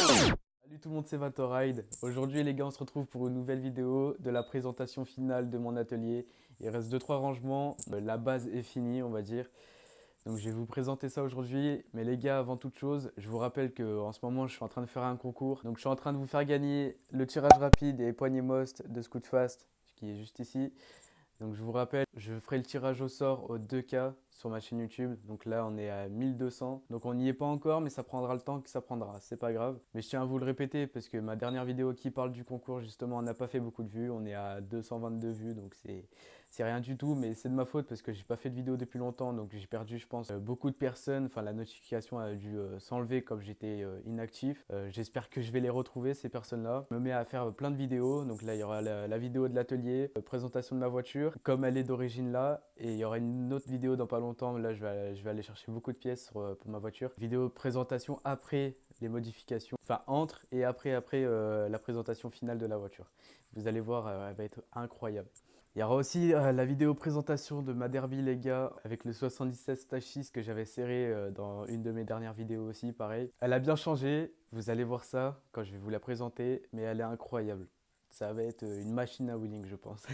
Salut tout le monde, c'est Vatoride. Aujourd'hui les gars, on se retrouve pour une nouvelle vidéo de la présentation finale de mon atelier. Il reste deux trois rangements, la base est finie on va dire. Donc je vais vous présenter ça aujourd'hui. Mais les gars, avant toute chose, je vous rappelle qu'en ce moment je suis en train de faire un concours. Donc je suis en train de vous faire gagner le tirage rapide et poignée most de Scoot Fast, qui est juste ici. Donc je vous rappelle, je ferai le tirage au sort aux 2K sur ma chaîne YouTube. Donc là, on est à 1200. Donc on n'y est pas encore, mais ça prendra le temps que ça prendra. C'est pas grave. Mais je tiens à vous le répéter parce que ma dernière vidéo qui parle du concours, justement, n'a pas fait beaucoup de vues. On est à 222 vues, donc c'est rien du tout. Mais c'est de ma faute parce que j'ai pas fait de vidéo depuis longtemps. Donc j'ai perdu, je pense, beaucoup de personnes. Enfin, la notification a dû s'enlever comme j'étais inactif. J'espère que je vais les retrouver, ces personnes-là. Je me mets à faire plein de vidéos. Donc là, il y aura la vidéo de l'atelier, présentation de ma voiture, comme elle est d'origine là. Et il y aura une autre vidéo dans pas longtemps. Là, je vais aller chercher beaucoup de pièces pour ma voiture. Vidéo présentation après les modifications. Enfin, entre et après la présentation finale de la voiture. Vous allez voir, elle va être incroyable. Il y aura aussi la vidéo présentation de ma Derby les gars avec le 77 Stage 6 que j'avais serré dans une de mes dernières vidéos aussi, pareil. Elle a bien changé, vous allez voir ça quand je vais vous la présenter, mais elle est incroyable. Ça va être une machine à wheeling je pense.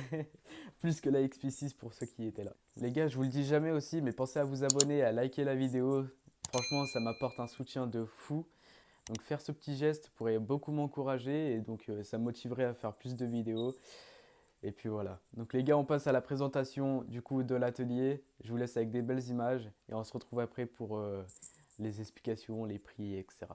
Plus que la XP6 pour ceux qui étaient là. Les gars, je vous le dis jamais aussi, mais pensez à vous abonner, à liker la vidéo. Franchement, ça m'apporte un soutien de fou. Donc faire ce petit geste pourrait beaucoup m'encourager et donc ça me motiverait à faire plus de vidéos. Et puis voilà. Donc les gars, on passe à la présentation du coup de l'atelier. Je vous laisse avec des belles images et on se retrouve après pour les explications, les prix, etc.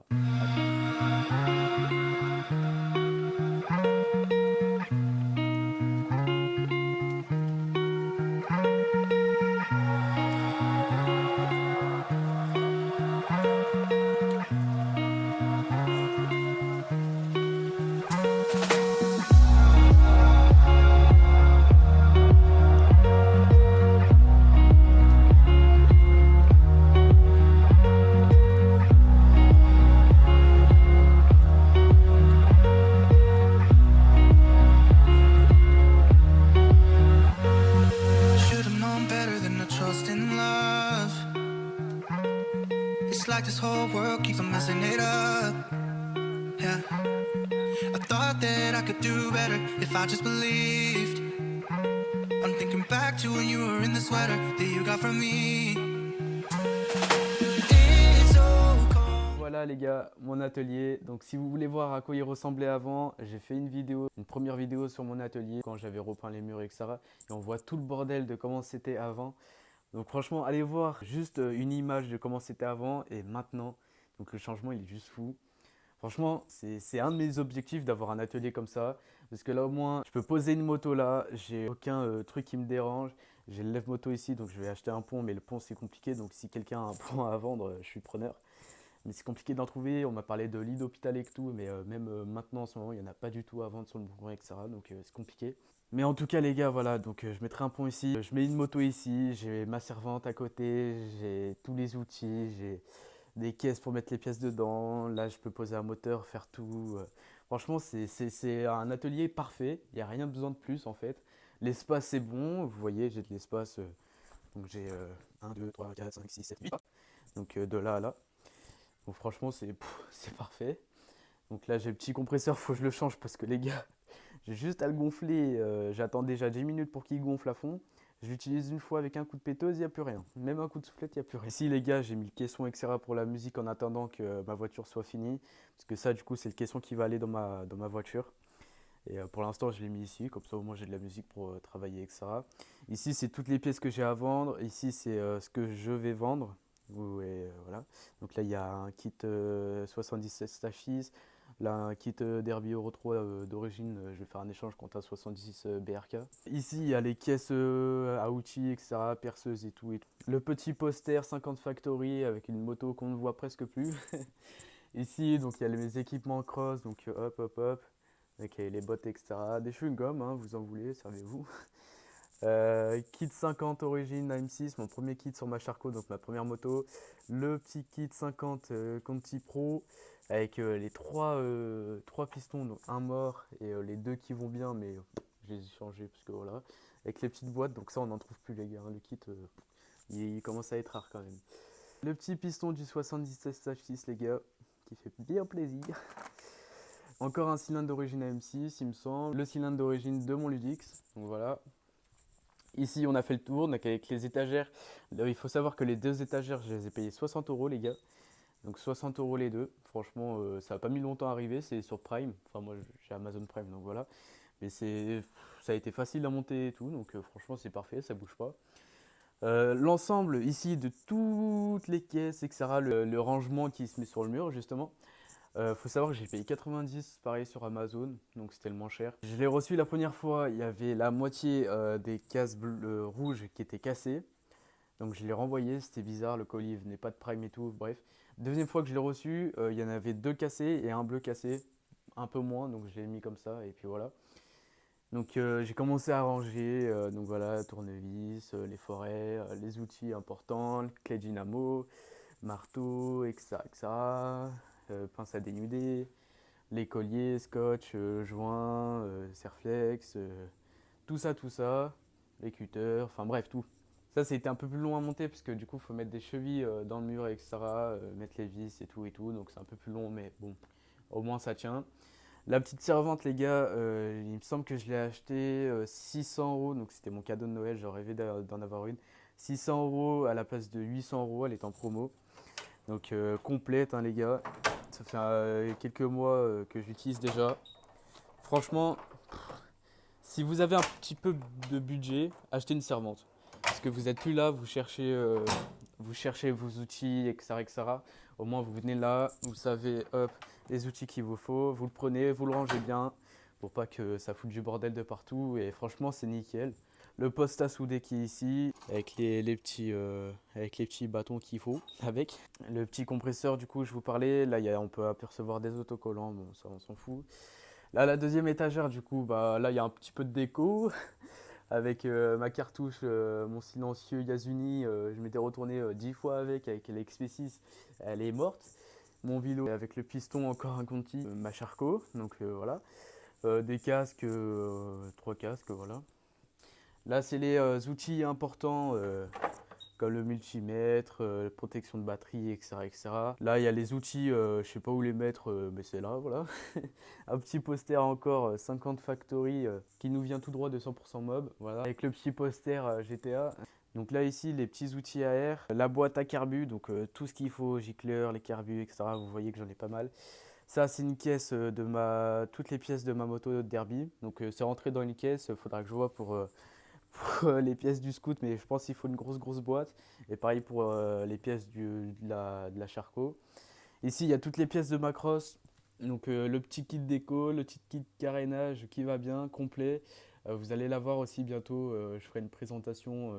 Should have known better than to trust in love. It's like this whole world keeps on messing it up. Yeah. I thought that I could do better if I just believed. I'm thinking back to when you were in the sweater that you got from me. It's so cold. Voilà les gars, mon atelier. Donc si vous voulez voir à quoi il ressemblait avant, j'ai fait une vidéo, une première vidéo sur mon atelier quand j'avais repeint les murs, etc. Et on voit tout le bordel de comment c'était avant. Donc franchement, allez voir juste une image de comment c'était avant et maintenant. Donc le changement, il est juste fou. Franchement, c'est un de mes objectifs d'avoir un atelier comme ça. Parce que là, au moins, je peux poser une moto là. J'ai aucun truc qui me dérange. J'ai le lève-moto ici, donc je vais acheter un pont. Mais le pont, c'est compliqué. Donc si quelqu'un a un pont à vendre, je suis preneur. Mais c'est compliqué d'en trouver. On m'a parlé de lit d'hôpital et tout. Mais même maintenant, en ce moment, il n'y en a pas du tout à vendre sur le bon coin, etc. Donc c'est compliqué. Mais en tout cas, les gars, voilà. Donc je mettrai un pont ici. Je mets une moto ici. J'ai ma servante à côté. J'ai tous les outils. J'ai des caisses pour mettre les pièces dedans. Là, je peux poser un moteur, faire tout. Franchement, c'est un atelier parfait. Il n'y a rien besoin de plus en fait. L'espace est bon. Vous voyez, j'ai de l'espace. Donc j'ai 1, 2, 3, 4, 5, 6, 7, 8. Donc de là à là. Donc franchement, c'est parfait. Donc là, j'ai le petit compresseur. Faut que je le change parce que les gars, j'ai juste à le gonfler. J'attends déjà 10 minutes pour qu'il gonfle à fond. Je l'utilise une fois avec un coup de péteuse, il n'y a plus rien. Même un coup de soufflette, il n'y a plus rien. Ici, les gars, j'ai mis le caisson, etc. pour la musique en attendant que ma voiture soit finie. Parce que ça, du coup, c'est le caisson qui va aller dans ma voiture. Et pour l'instant, je l'ai mis ici. Comme ça, au moins, j'ai de la musique pour travailler, etc. Ici, c'est toutes les pièces que j'ai à vendre. Ici, c'est ce que je vais vendre. Et, voilà. Donc là, il y a un kit 77 Stachis. Là, un kit Derby Euro 3 d'origine, je vais faire un échange contre un 70 BRK. Ici, il y a les caisses à outils, etc., perceuses et tout, et tout. Le petit poster 50 Factory avec une moto qu'on ne voit presque plus. Ici, donc, il y a mes équipements cross, donc hop, hop, hop, avec les bottes, etc. Des chewing-gums, hein, vous en voulez, servez-vous. Kit 50 origine AM6, mon premier kit sur ma Charco, donc ma première moto. Le petit kit 50 Conti Pro avec les trois pistons, donc un mort et les deux qui vont bien, mais je les ai changés parce que voilà. Avec les petites boîtes, donc ça on n'en trouve plus les gars, hein. Le kit il commence à être rare quand même. Le petit piston du 77 6 les gars, qui fait bien plaisir. Encore un cylindre d'origine AM6, il me semble. Le cylindre d'origine de mon Ludix, donc voilà. Ici, on a fait le tour, donc avec les étagères. Il faut savoir que les deux étagères, je les ai payées 60 € les gars. Donc 60 € les deux. Franchement, ça n'a pas mis longtemps à arriver, c'est sur Prime. Enfin, moi j'ai Amazon Prime, donc voilà. Mais ça a été facile à monter et tout, donc franchement c'est parfait, ça bouge pas. L'ensemble ici de toutes les caisses, etc., le rangement qui se met sur le mur justement. Faut savoir que j'ai payé 90 pareil sur Amazon, donc c'était le moins cher. Je l'ai reçu la première fois, il y avait la moitié des cases rouges qui étaient cassées. Donc je l'ai renvoyé, c'était bizarre, le colis venait pas de Prime et tout, bref. Deuxième fois que je l'ai reçu, il y en avait 2 cassés et un bleu cassé, un peu moins, donc je l'ai mis comme ça et puis voilà. Donc j'ai commencé à ranger, donc voilà, tournevis, les forêts, les outils importants, clé dynamo, marteau, etc. etc. Pince à dénuder, les colliers, scotch, joints, serflex, tout ça, les cutters, enfin bref, tout. Ça, c'était un peu plus long à monter parce que du coup, il faut mettre des chevilles dans le mur, etc. Mettre les vis et tout. Donc, c'est un peu plus long, mais bon, au moins ça tient. La petite servante, les gars, il me semble que je l'ai acheté 600 €. Donc, c'était mon cadeau de Noël. J'aurais rêvé d'en avoir une. 600 € à la place de 800 €. Elle est en promo. Donc, complète, hein, les gars. Ça fait quelques mois que j'utilise déjà. Franchement, si vous avez un petit peu de budget, achetez une servante. Parce que vous n'êtes plus là, vous cherchez vos outils, etc., etc. Au moins, vous venez là, vous savez, hop, les outils qu'il vous faut, vous le prenez, vous le rangez bien pour pas que ça foute du bordel de partout. Et franchement, c'est nickel. Le poste à souder qui est ici, avec avec les petits bâtons qu'il faut, avec. Le petit compresseur, du coup, je vous parlais. Là, on peut apercevoir des autocollants, bon, ça, on s'en fout. Là, la deuxième étagère, du coup, bah, là, il y a un petit peu de déco. Avec ma cartouche, mon silencieux Yasuni, je m'étais retourné 10 fois avec l'XP6, elle est morte. Mon vélo avec le piston encore un Conti, ma Charcot, donc voilà. Des casques, 3 casques, voilà. Là, c'est les outils importants comme le multimètre, protection de batterie, etc., etc. Là, il y a les outils, je sais pas où les mettre, mais c'est là, voilà. Un petit poster encore 50 Factory qui nous vient tout droit de 100% Mob, voilà. Avec le petit poster GTA. Donc là, ici, les petits outils à air, la boîte à carbu, donc tout ce qu'il faut, gicleur, les carbus, etc. Vous voyez que j'en ai pas mal. Ça, c'est une caisse toutes les pièces de ma moto Derby. Donc c'est rentré dans une caisse, il faudra que je vois pour les pièces du scoot, mais je pense qu'il faut une grosse boîte. Et pareil pour les pièces de la Charcot. Ici, il y a toutes les pièces de Macross. Donc le petit kit déco, le petit kit carénage qui va bien, complet. Vous allez la voir aussi bientôt. Je ferai une présentation.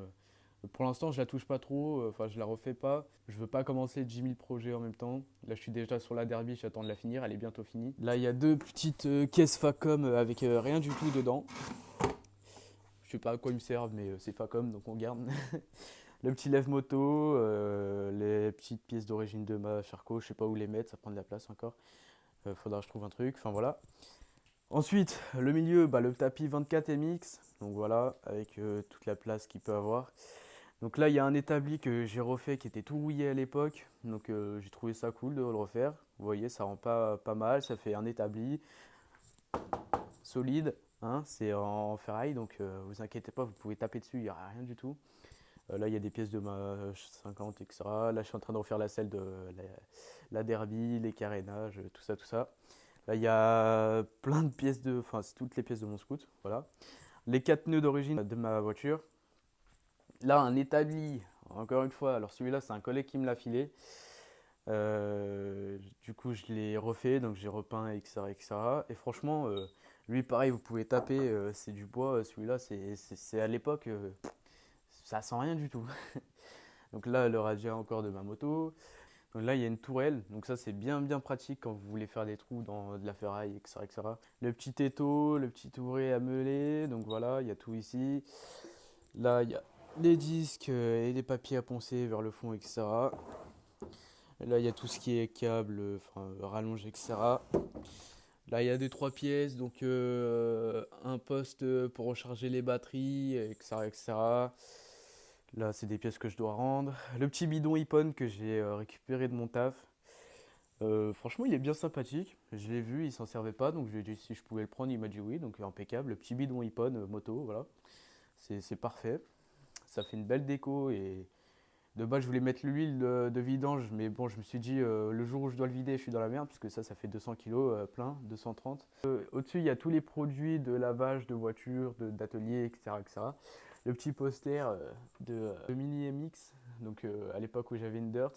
Pour l'instant, je la touche pas trop. Enfin, je la refais pas. Je veux pas commencer 10 000 projets en même temps. Là, je suis déjà sur la Derby. J'attends de la finir. Elle est bientôt finie. Là, il y a 2 petites caisses Facom avec rien du tout dedans. Je sais pas à quoi ils me servent, mais c'est Facom, donc on garde. Le petit lève-moto, les petites pièces d'origine de ma Charcot, je sais pas où les mettre, ça prend de la place encore. Faudra que je trouve un truc, enfin voilà. Ensuite, le milieu, bah, le tapis 24 MX, donc voilà, avec toute la place qu'il peut avoir. Donc là, il y a un établi que j'ai refait qui était tout rouillé à l'époque, donc j'ai trouvé ça cool de le refaire. Vous voyez, ça rend pas mal, ça fait un établi solide, hein, c'est en ferraille, donc vous inquiétez pas, vous pouvez taper dessus, il n'y a rien du tout. Là, il y a des pièces de ma 50, etc. Là, je suis en train de refaire la selle de la Derby, les carénages, tout ça, tout ça. Là, il y a plein de pièces enfin, c'est toutes les pièces de mon scoot, voilà. Les 4 nœuds d'origine de ma voiture. Là, un établi, encore une fois. Alors, celui-là, c'est un collègue qui me l'a filé. Du coup, je l'ai refait, donc j'ai repeint, etc., etc. Et franchement, lui, pareil, vous pouvez taper, c'est du bois. Celui-là, c'est à l'époque, ça sent rien du tout. Donc là, le radiateur encore de ma moto. Donc là, il y a une tourelle. Donc ça, c'est bien pratique quand vous voulez faire des trous dans de la ferraille, etc., etc. Le petit étau, le petit touret à meuler. Donc voilà, il y a tout ici. Là, il y a les disques et les papiers à poncer vers le fond, etc. Et là, il y a tout ce qui est câble, enfin, rallonge, etc. Là, il y a 2-3 pièces. Donc un poste pour recharger les batteries, etc., etc. Là, c'est des pièces que je dois rendre. Le petit bidon Ippon que j'ai récupéré de mon taf. Franchement, il est bien sympathique. Je l'ai vu, il s'en servait pas, donc je lui ai dit si je pouvais le prendre. Il m'a dit oui, donc impeccable. Le petit bidon iPhone moto, voilà. C'est parfait. Ça fait une belle déco et de base, je voulais mettre l'huile de vidange, mais bon, je me suis dit le jour où je dois le vider, je suis dans la merde, puisque ça fait 200 kilos plein, 230. Au-dessus, il y a tous les produits de lavage de voiture, d'atelier, etc., etc. Le petit poster de Mini MX, donc à l'époque où j'avais une Dirt.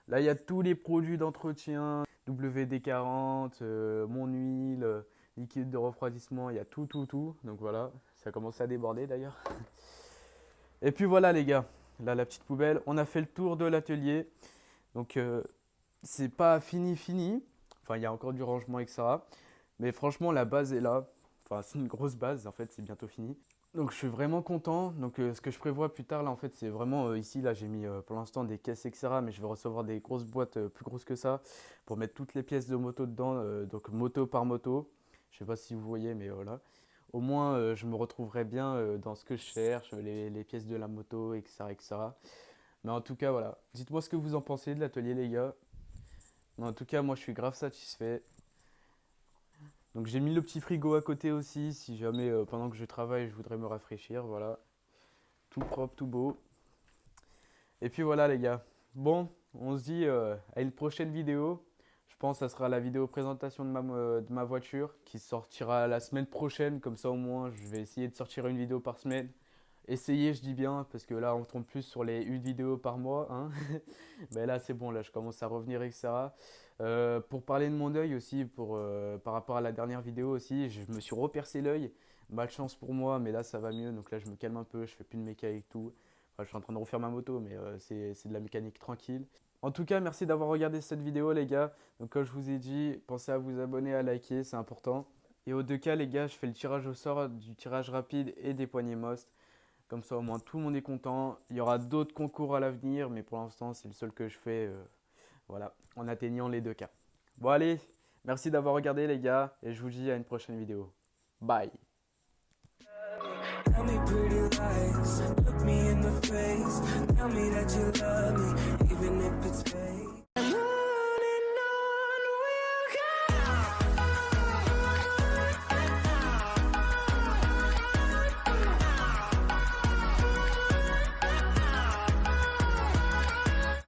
Là, il y a tous les produits d'entretien, WD-40, mon huile, liquide de refroidissement, il y a tout, tout, tout. Donc voilà, ça commence à déborder d'ailleurs. Et puis voilà les gars, là la petite poubelle, on a fait le tour de l'atelier. Donc c'est pas fini fini, enfin il y a encore du rangement etc. Mais franchement la base est là, enfin c'est une grosse base en fait, c'est bientôt fini. Donc je suis vraiment content. Donc ce que je prévois plus tard là en fait c'est vraiment ici là j'ai mis pour l'instant des caisses etc. Mais je vais recevoir des grosses boîtes plus grosses que ça pour mettre toutes les pièces de moto dedans, donc moto par moto. Je sais pas si vous voyez mais voilà. Au moins je me retrouverai bien dans ce que je cherche, les pièces de la moto etc., etc. Mais en tout cas voilà. Dites-moi ce que vous en pensez de l'atelier les gars. Mais en tout cas moi je suis grave satisfait. Donc j'ai mis le petit frigo à côté aussi, si jamais pendant que je travaille je voudrais me rafraîchir, voilà. Tout propre, tout beau. Et puis voilà les gars. Bon, on se dit à une prochaine vidéo. Je pense que ça sera la vidéo présentation de ma voiture qui sortira la semaine prochaine. Comme ça au moins je vais essayer de sortir une vidéo par semaine. Essayer, je dis bien, parce que là on tombe plus sur les une vidéo par mois, hein. Mais là c'est bon, là je commence à revenir, etc. Pour parler de mon œil aussi, par rapport à la dernière vidéo aussi, je me suis repercé l'œil. Malchance pour moi, mais là ça va mieux, donc là je me calme un peu, je fais plus de mécanique et tout. Enfin, je suis en train de refaire ma moto, mais c'est de la mécanique tranquille. En tout cas, merci d'avoir regardé cette vidéo les gars. Donc comme je vous ai dit, pensez à vous abonner, à liker, c'est important. Et aux deux cas les gars, je fais le tirage au sort du tirage rapide et des poignées Most. Comme ça, au moins, tout le monde est content. Il y aura d'autres concours à l'avenir, mais pour l'instant, c'est le seul que je fais voilà, en atteignant les deux cas. Bon, allez, merci d'avoir regardé, les gars, et je vous dis à une prochaine vidéo. Bye! Tell me pretty lies, look me in the face. Tell me that you love me, even if it's fake.